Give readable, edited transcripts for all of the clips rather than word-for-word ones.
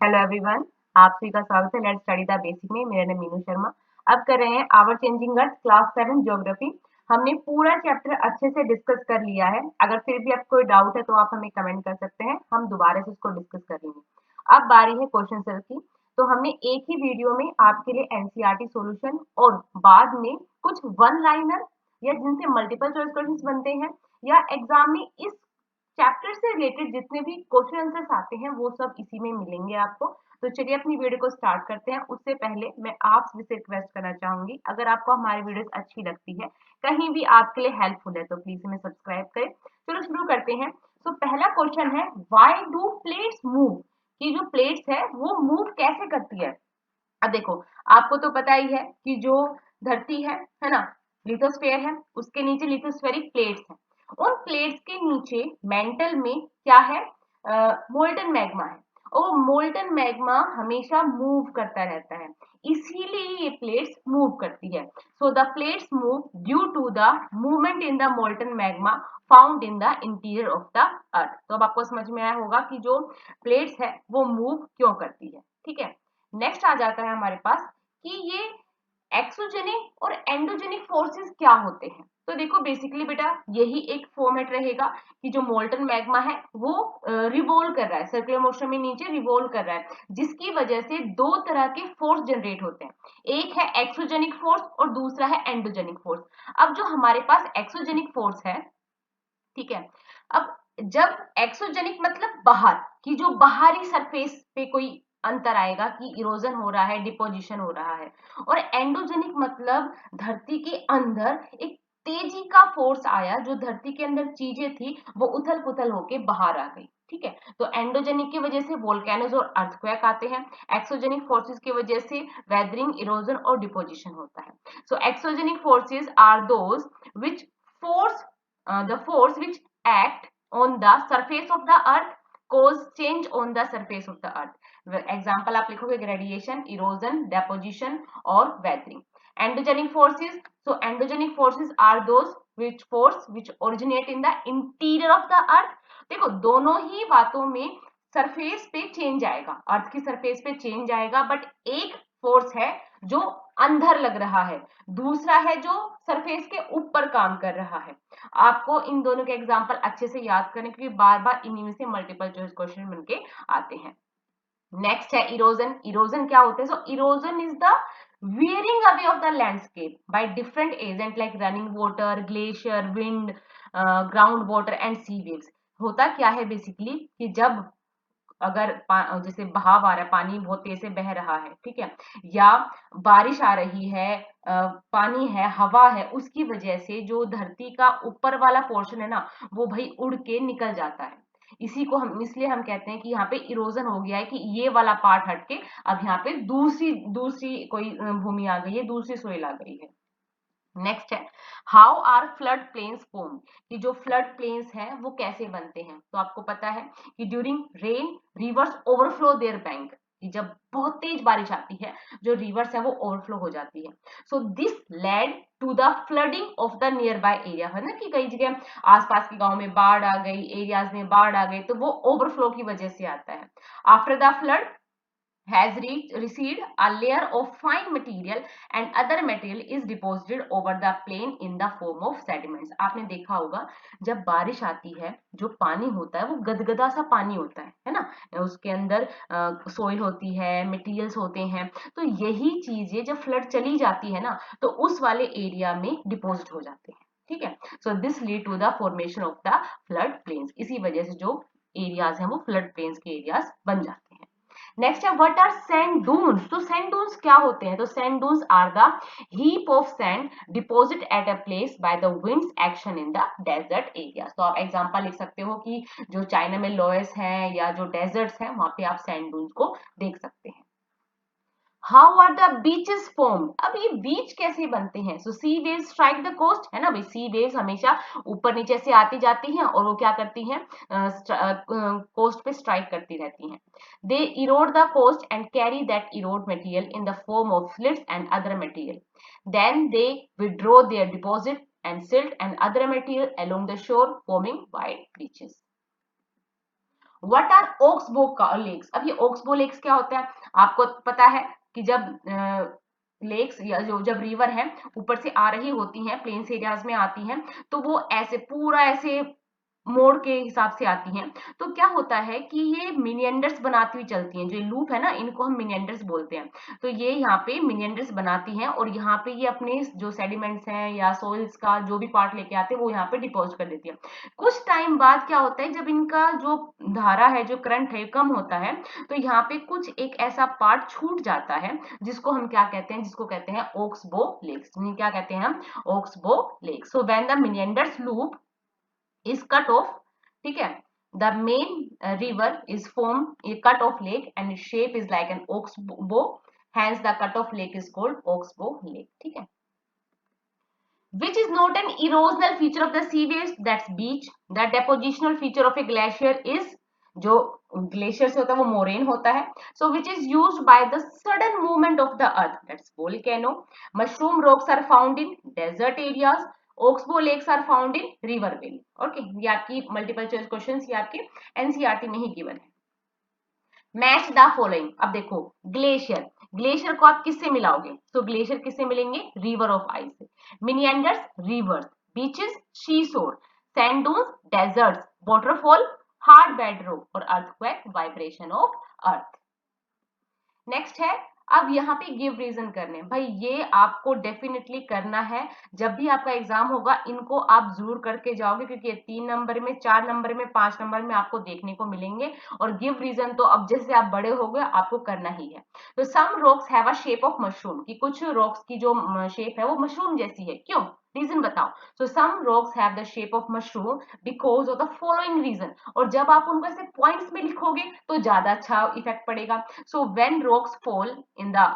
Hello everyone, आप सभी का स्वागत है लेट्स स्टडी द बेसिक में। मेरा नाम मीनू शर्मा। अब कर रहे हैं our changing earth class 7 geography. हमने पूरा चैप्टर अच्छे से डिस्कस कर लिया है। अगर फिर भी आपको कोई डाउट है तो आप हमें कमेंट कर सकते हैं, हम दोबारा से इसको डिस्कस कर लेंगे। अब बारी है क्वेश्चन आंसर की। तो हमने एक ही वीडियो में आपके लिए एनसीईआरटी सॉल्यूशन और बाद में कुछ वन लाइनर या जिनसे मल्टीपल चॉइस क्वेश्चंस बनते हैं या एग्जाम में इस चैप्टर से रिलेटेड जितने भी क्वेश्चन आंसर्स आते हैं वो सब इसी में मिलेंगे आपको। तो चलिए अपनी वीडियो को स्टार्ट करते हैं। उससे पहले मैं आप सभी से रिक्वेस्ट करना चाहूंगी, अगर आपको हमारी वीडियोस अच्छी लगती है, कहीं भी आपके लिए हेल्पफुल है, तो प्लीज हमें सब्सक्राइब करें। चलो शुरू करते हैं। तो पहला क्वेश्चन है, व्हाई डू प्लेट्स मूव? कि जो प्लेट्स है वो मूव कैसे करती है। अब देखो, आपको तो पता ही है कि जो धरती है ना, लिथोस्फेयर है, उसके नीचे लिथोस्फेरिक प्लेट्स हैं। उन प्लेट्स के नीचे मेंटल में क्या है, मोल्टन मैग्मा है। और मोल्टन मैग्मा हमेशा मूव करता रहता है, इसीलिए ये प्लेट्स मूव करती है। So the plates move due to the movement in the molten magma found in the interior of the earth. तो अब आपको समझ में आया होगा कि जो प्लेट्स है वो मूव क्यों करती है। ठीक है, नेक्स्ट आ जाता है हमारे पास कि ये एक्सोजेनिक और एंडोजेनिक फोर्सेस क्या होते हैं। तो देखो बेसिकली बेटा यही एक फॉर्मेट रहेगा कि जो मोल्टन मैग्मा है वो रिवॉल्व कर रहा है, सर्कुलर मोशन में नीचे रिवॉल्व कर रहा है, जिसकी वजह से दो तरह के फोर्स जनरेट होते हैं। एक है एक्सोजेनिक फोर्स और दूसरा है एंडोजेनिक फोर्स। अब जो हमारे पास एक्सोजेनिक फोर्स है, ठीक है, अब जब एक्सोजेनिक मतलब बाहर की, जो बाहरी सरफेस पे कोई अंतर आएगा कि इरोजन हो रहा है, डिपोजिशन हो रहा है, और एंडोजेनिक मतलब धरती के अंदर एक तेजी का फोर्स आया, जो धरती के अंदर चीजें थी वो उथल पुथल होके बाहर आ गई। ठीक है, तो एंडोजेनिक की वजह से वोल्केनोज और अर्थक्वेक आते हैं, एक्सोजेनिक फोर्सेस की वजह से वेदरिंग, इरोजन और डिपोजिशन होता है। So exogenic forces are those which force the force which act on the surface of the earth cause change on the surface of the earth। Example आप लिखोगे radiation, erosion, deposition और weathering. Endogenic forces, so endogenic forces are those which originate in the interior of the earth। देखो दोनों ही बातों में surface पे change आएगा, अर्थ की सरफेस पे चेंज आएगा, बट एक फोर्स है जो अंदर लग रहा है, दूसरा है जो सरफेस के ऊपर काम कर रहा है। आपको इन दोनों के एग्जांपल अच्छे से याद करने, क्योंकि बार बार इन्हीं में से मल्टीपल चॉइस क्वेश्चन बनके आते हैं। नेक्स्ट है इरोजन। इरोजन क्या होता है? So erosion is the wearing away of the landscape by different agent like running water, glacier, wind, ground water and sea waves। होता क्या है बेसिकली कि जब अगर जैसे बहाव आ रहा है, पानी बहुत तेज से बह रहा है, ठीक है, या बारिश आ रही है, पानी है, हवा है, उसकी वजह से जो धरती का ऊपर वाला पोर्शन है ना, वो भाई उड़ के निकल जाता है। इसी को हम, इसलिए हम कहते हैं कि यहाँ पे इरोजन हो गया है, कि ये वाला पार्ट हटके अब यहाँ पे दूसरी दूसरी कोई भूमि आ गई है, दूसरी सोइल आ गई है। नेक्स्ट है, how are flood plains form? कि जो फ्लड प्लेन्स हैं वो कैसे बनते हैं। तो आपको पता है कि during rain reverse overflow there bank, कि जब बहुत तेज बारिश आती है जो रिवर्स है वो ओवरफ्लो हो जाती है। So this led to the flooding of the nearby area, है ना, कि कई जगह आसपास के गांव में बाढ़ आ गई, एरियाज में बाढ़ आ गई, तो वो ओवरफ्लो की वजह से आता है। After the flood has received a layer of fine material and other material is deposited over the plain in the form of sediments। आपने देखा होगा जब बारिश आती है जो पानी होता है वो गदगदा सा पानी होता है ना, उसके अंदर सोइल होती है, मटेरियल्स होते हैं, तो यही चीजें जब फ्लड चली जाती है ना तो उस वाले एरिया में डिपोजिट हो जाते हैं। ठीक है, so this lead to the formation of the flood plains. इसी वजह से जो एरियाज हैं वो फ्लड प्लेन्स के एरियाज बन जाते हैं। नेक्स्ट है, व्हाट आर सैंड डून्स? तो सैंड डून्स क्या होते हैं? तो sand dunes are the heap of sand deposit at a place by the winds action in the desert area. तो आप एग्जांपल लिख सकते हो कि जो चाइना में लोएस हैं या जो डेजर्ट्स हैं वहां पे आप सैंड डून्स को देख सकते हैं। How are the beaches form? अब ये बीच कैसे बनते हैं? So sea waves strike the coast, है ना भाई, सी वेव्स हमेशा ऊपर नीचे से आती जाती हैं और वो क्या करती हैं, कोस्ट पे स्ट्राइक करती रहती हैं। They erode the coast and carry that erode material in the form of silts and other material, then they withdraw their deposit and silt and other material along the shore forming wide beaches। What are oxbow lakes? अब ये ओक्सबो lakes क्या होता है? आपको पता है कि जब लेक्स या जो जब रिवर है ऊपर से आ रही होती हैं, प्लेन्स एरियाज में आती हैं, तो वो ऐसे पूरा ऐसे मोड़ के हिसाब से आती हैं। तो क्या होता है कि ये मिनिएंडर्स बनाती हुई चलती हैं। जो लूप है ना, इनको हम मिनिएंडर्स बोलते हैं। तो ये यहाँ पे मिनिएंडर्स बनाती हैं और यहाँ पे ये अपने जो सेडिमेंट्स हैं या सोइल्स का जो भी पार्ट लेके आते हैं वो यहाँ पे डिपोजिट कर देती है। कुछ टाइम बाद क्या होता है, जब इनका जो धारा है, जो करंट है, कम होता है, तो यहाँ पे कुछ एक ऐसा पार्ट छूट जाता है जिसको हम क्या कहते हैं, जिसको कहते हैं ओक्सबो लेक्स। क्या कहते हैं हम? Oxbow lakes. So when the meanders loop is cut off, ठीक है, the main river is form a cut off lake and its shape is like an oxbow, hence the cut off lake is called oxbow lake, ठीक है। Which is not an erosional feature of the sea waves, that's beach. The depositional feature of a glacier is, जो glacier से होता है वो moraine होता है। So which is used by the sudden movement of the earth, that's volcano. Mushroom rocks are found in desert areas. Oxbow lakes are found in river valley. Okay, ये आपकी multiple choice question, ये आपके NCERT में ही given है। Match the following. अब देखो, glacier, glacier को आप किससे मिलाओगे? तो ग्लेशियर किससे मिलेंगे? रिवर ऑफ आइस से। Meanders rivers, beaches seashore, sand dunes deserts, waterfall hard bed rock और earthquake vibration of earth. Next है, अब यहाँ पे गिव रीजन करने। भाई ये आपको डेफिनेटली करना है, जब भी आपका एग्जाम होगा इनको आप जरूर करके जाओगे, क्योंकि ये 3 नंबर में, 4 नंबर में, 5 नंबर में आपको देखने को मिलेंगे। और गिव रीजन तो अब जैसे आप बड़े हो गए आपको करना ही है। तो some rocks have a shape of mushroom, कि कुछ रॉक्स की जो शेप है वो मशरूम जैसी है। क्यों? रीजन बताओ। So some rocks have the shape of mushroom because of the following reason. और जब आप उनको ऐसे पॉइंट्स में लिखोगे तो ज्यादा अच्छा इफेक्ट पड़ेगा। So when rocks fall in the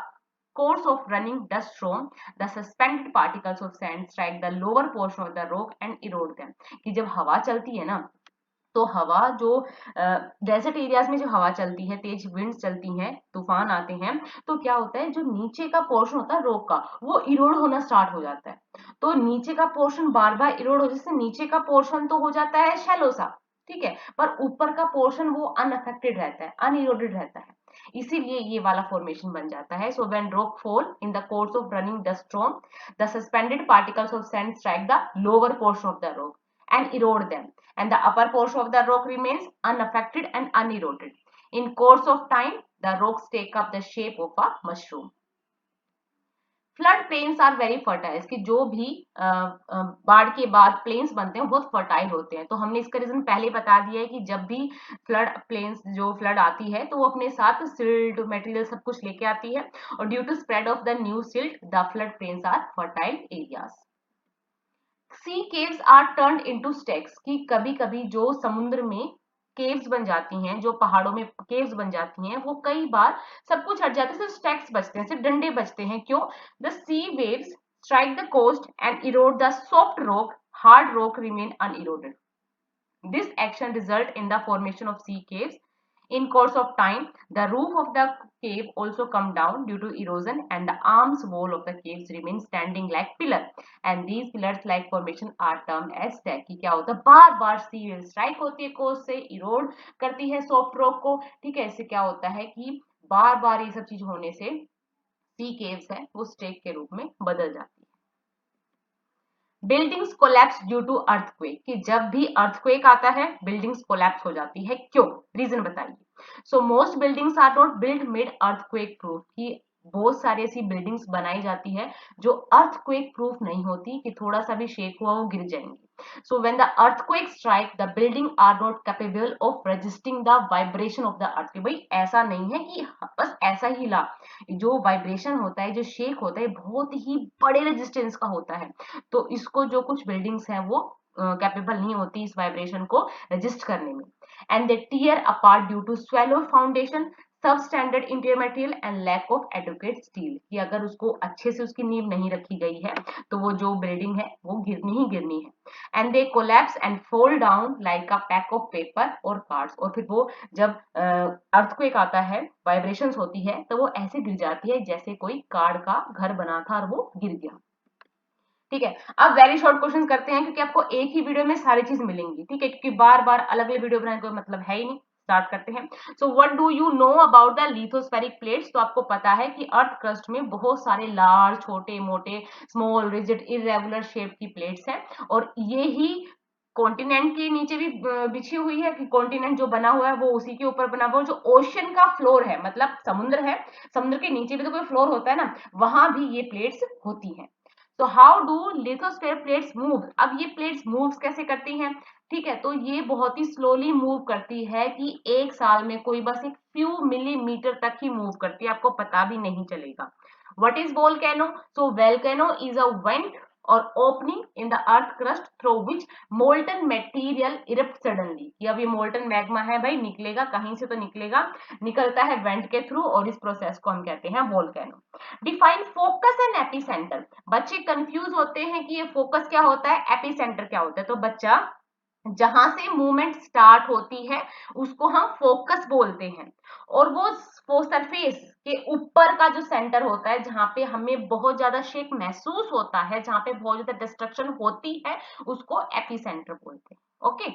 course of running dust storm, the suspended particles of sand strike the lower portion of the rock and erode them. कि जब हवा चलती है ना, तो हवा जो डेजर्ट एरियाज में जो हवा चलती है, तेज विंड्स चलती हैं, तूफान आते हैं, तो क्या होता है, जो नीचे का पोर्शन होता है रॉक का वो इरोड होना स्टार्ट हो जाता है। तो नीचे का पोर्शन बार बार इरोड हो, जैसे नीचे का पोर्शन तो हो जाता है शैलो सा, ठीक है, पर ऊपर का पोर्शन वो अनअफेक्टेड रहता है, अनइरोडेड रहता है, इसीलिए ये वाला फॉर्मेशन बन जाता है। So when rock fall in the course of running dust storm, the suspended particles of sand strike the lower portion of the rock and erode them, and the upper portion of the rock remains unaffected and uneroded. In course of time, the rocks take up the shape of a mushroom. Flood plains are very fertile, कि जो भी बाढ़ के बाद planes बनते हैं बहुत fertile होते हैं। तो हमने इसका रीजन पहले बता दिया है कि जब भी फ्लड प्लेन्स, जो फ्लड आती है तो वो अपने साथ सिल्ट मटेरियल सब कुछ लेके आती है, और due to spread of the new silt the flood plains are fertile areas. Sea caves are turned into stacks, कि कभी कभी जो समुद्र में केव्स बन जाती हैं, जो पहाड़ों में केव्स बन जाती हैं, वो कई बार सब कुछ हट जाता है, सिर्फ स्टेक्स बचते हैं, सिर्फ डंडे बचते हैं। क्यों? The sea waves strike the coast and erode the soft rock, hard rock remain uneroded. This action result in the formation of sea caves. In course of time, the roof of the cave also come down due to erosion, and the arms wall of the caves remain standing like pillar. And these pillars like formation are termed as stack. कि क्या होता है, बार बार सी wave strike होती है coast से, इरोड करती है soft rock को, ठीक है। इससे क्या होता है कि बार बार ये सब चीज होने से सी केव्स है वो स्टेक के रूप में बदल जाती है। Buildings collapse due to earthquake, कि जब भी अर्थक्वेक आता है बिल्डिंग्स कोलैप्स हो जाती है। क्यों? रीजन बताइए। So most buildings are not build made earthquake proof, कि बहुत सारी ऐसी बिल्डिंग्स बनाई जाती है जो अर्थक्वेक प्रूफ नहीं होती, कि थोड़ा सा भी शेक हुआ वो गिर जाएंगी। So when the earthquake strike, the building are not capable of resisting the vibration of the earthquake. भाई ऐसा नहीं है कि बस ऐसा ही हिला, जो वाइब्रेशन होता है, जो शेक होता है, बहुत ही बड़े रेजिस्टेंस का होता है। तो इसको जो कुछ बिल्डिंग्स हैं वो कैपेबल नहीं होती इस वाइब्रेशन को रजिस्ट करने में। And they tear apart due to shallow foundation, substandard inferior material and lack of adequate steel, कि अगर उसको अच्छे से उसकी नींव नहीं रखी गई है तो वो जो बिल्डिंग है वो गिरनी ही गिरनी है। And they collapse and fold down like a pack of paper और कार्ड्स, और फिर वो जब अर्थक्वेक आता है, वाइब्रेशंस होती है, तो वो ऐसे गिर जाती है जैसे कोई कार्ड का घर बना था और वो गिर गया। ठीक है, अब वेरी शॉर्ट क्वेश्चन करते हैं, क्योंकि आपको एक ही वीडियो में सारी चीज मिलेंगी, ठीक है, क्योंकि बार बार अलग अलग वीडियो बनाने का मतलब है ही नहीं, स्टार्ट करते हैं। So what do you know about the lithospheric plates? तो आपको पता है कि अर्थ क्रस्ट में बहुत सारे लार्ज, छोटे मोटे, स्मॉल, रिजिड, इरेगुलर शेप की प्लेट्स हैं, और ये ही कॉन्टिनेंट के नीचे भी बिछी हुई है, कि कॉन्टिनेंट जो बना हुआ है वो उसी के ऊपर बना हुआ है। जो ओशन का फ्लोर है, मतलब समुद्र है, समुद्र के नीचे भी तो कोई फ्लोर होता है ना, वहां भी ये प्लेट्स होती हैं। तो how do lithosphere plates move? अब ये प्लेट्स मूव कैसे करती हैं? ठीक है, तो ये बहुत ही स्लोली मूव करती है, कि एक साल में कोई बस एक फ्यू मिलीमीटर तक ही मूव करती है, आपको पता भी नहीं चलेगा। What is volcano? So volcano is a vent or opening in the earth crust through which molten material erupts suddenly। कि अब ये molten magma है भाई, निकलेगा कहीं से तो निकलेगा, निकलता है वेंट के थ्रू, और इस प्रोसेस को हम कहते हैं volcano। Define focus and epicentre. बच्चे कंफ्यूज होते हैं कि ये फोकस क्या होता है, एपिसेंटर क्या होता है। तो बच्चा, जहां से मूवमेंट स्टार्ट होती है उसको हम फोकस बोलते हैं, और वो सरफेस के ऊपर का जो सेंटर होता है, जहां पे हमें बहुत ज्यादा शेक महसूस होता है, जहां पे बहुत ज्यादा डिस्ट्रक्शन होती है, उसको एपिसेंटर बोलते हैं। Okay,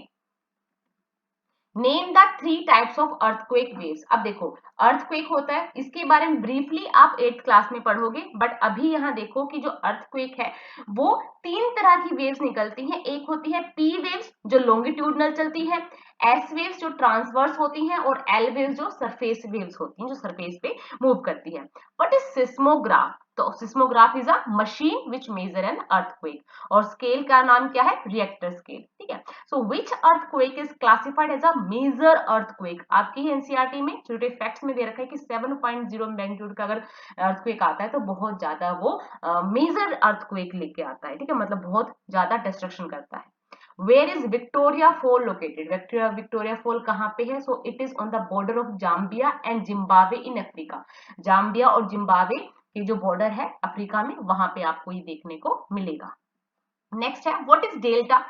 name the 3 types of earthquake waves. अब देखो, अर्थक्वेक होता है, इसके बारे में ब्रीफली आप 8th क्लास में पढ़ोगे, बट अभी यहाँ देखो कि जो अर्थक्वेक है वो 3 तरह की वेव्स निकलती हैं। एक होती है पी वेव्स जो लॉन्गिट्यूडनल चलती है, एस वेव्स जो ट्रांसवर्स होती हैं, और एल वेव्स जो सरफेस वेव्स होती हैं, जो सरफेस पे मूव करती है। What is seismograph? तो seismograph is a machine which measure an earthquake, और स्केल का नाम क्या है, रिएक्टर स्केल। ठीक है, so which earthquake is classified as a major earthquake? आपकी एनसीईआरटी में छोटे फैक्ट्स में दे रखा है कि 7.0 मैग्नीट्यूड का अगर अर्थक्वेक आता है तो बहुत ज्यादा वो मेजर अर्थक्वेक लेके आता है। ठीक है, मतलब बहुत ज्यादा डिस्ट्रक्शन करता है। Where is Victoria Fall located? Victoria Fall कहाँ पे है? So it is on the border of Zambia and Zimbabwe in Africa। Zambia और जिम्बाब्वे की जो बॉर्डर है अफ्रीका में, वहां पे आपको ये देखने को मिलेगा। नेक्स्ट है, what is delta?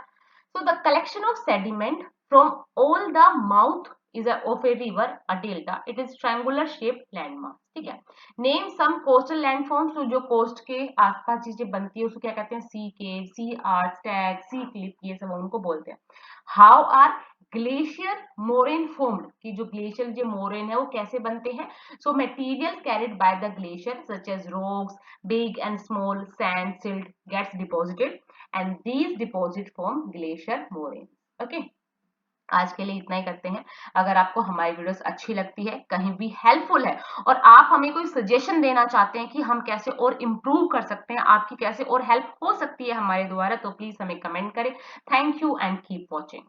So the collection of sediment from all the mouth is of a river, a delta. It is triangular shaped landmass। ठीक है, नेम सम कोस्टल लैंडफॉर्म्स। तो जो कोस्ट के आसपास चीजें बनती है उसको क्या कहते हैं, sea cave, sea arch, stack, sea cliff, ये सब उनको बोलते हैं। How are glacier moraine formed? कि जो ग्लेशियर जो मोरेन है वो कैसे बनते हैं? So material carried by the glacier such as rocks, big and small, sand, silt gets deposited, and these deposit form glacier moraines। Okay, आज के लिए इतना ही करते हैं। अगर आपको हमारी वीडियोस अच्छी लगती है, कहीं भी हेल्पफुल है, और आप हमें कोई सजेशन देना चाहते हैं कि हम कैसे और इम्प्रूव कर सकते हैं, आपकी कैसे और हेल्प हो सकती है हमारे द्वारा, तो प्लीज हमें कमेंट करें। Thank you and keep watching.